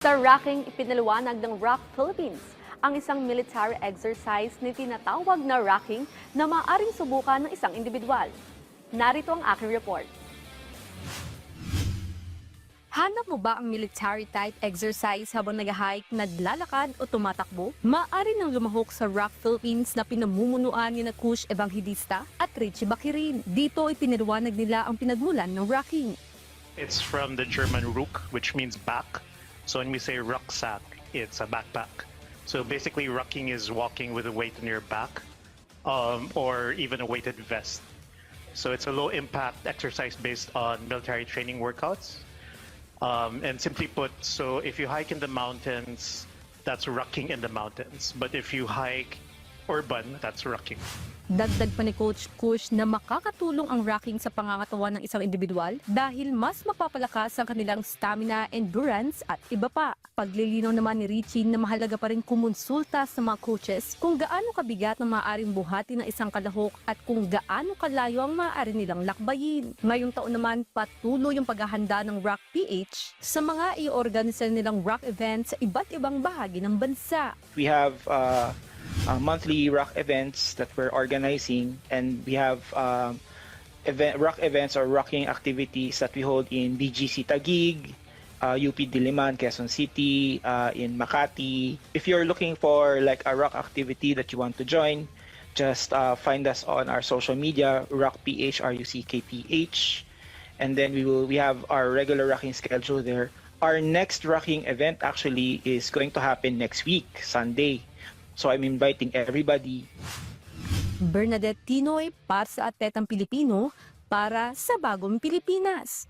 Sa rocking, ipinaliwanag ng Rock Philippines ang isang military exercise na tinatawag na rocking na maaaring subukan ng isang individual. Narito ang aking report. Hanap mo ba ang military type exercise habang nag-hike, naglalakad o tumatakbo? Maaari nang lumahok sa Rock Philippines na pinamumunuan ni Kush Evangelista at Richie Bakirin. Dito ipinaliwanag nila ang pinagmulan ng rocking. It's from the German Ruck, which means back. So when we say rucksack, it's a backpack. So basically, rucking is walking with a weight on your back, or even a weighted vest. So it's a low-impact exercise based on military training workouts. And simply put, so if you hike in the mountains, that's rucking in the mountains. But if you hike urban, that's rucking. Dagdag pa ni Coach Kush na makakatulong ang rocking sa pangangatawan ng isang individual dahil mas mapapalakas ang kanilang stamina, endurance at iba pa. Paglilinaw naman ni Richie na mahalaga pa rin kumonsulta sa mga coaches kung gaano kabigat ang maaaring buhati ng isang kalahok at kung gaano kalayo ang maaari nilang lakbayin. Ngayong taon naman, patuloy yung paghahanda ng Rock PH sa mga i-organisa nilang rock events sa iba't ibang bahagi ng bansa. We have monthly rock events that we're organizing, and we have rock events or rocking activities that we hold in BGC Taguig, UP Diliman, Quezon City, in Makati. If you're looking for like a rock activity that you want to join, just find us on our social media, Rock PH, RUCKPH, and then we have our regular rocking schedule there. Our next rocking event actually is going to happen next week, Sunday. So I'm inviting everybody. Bernadette Tinoy para sa Atetang Pilipino para sa Bagong Pilipinas.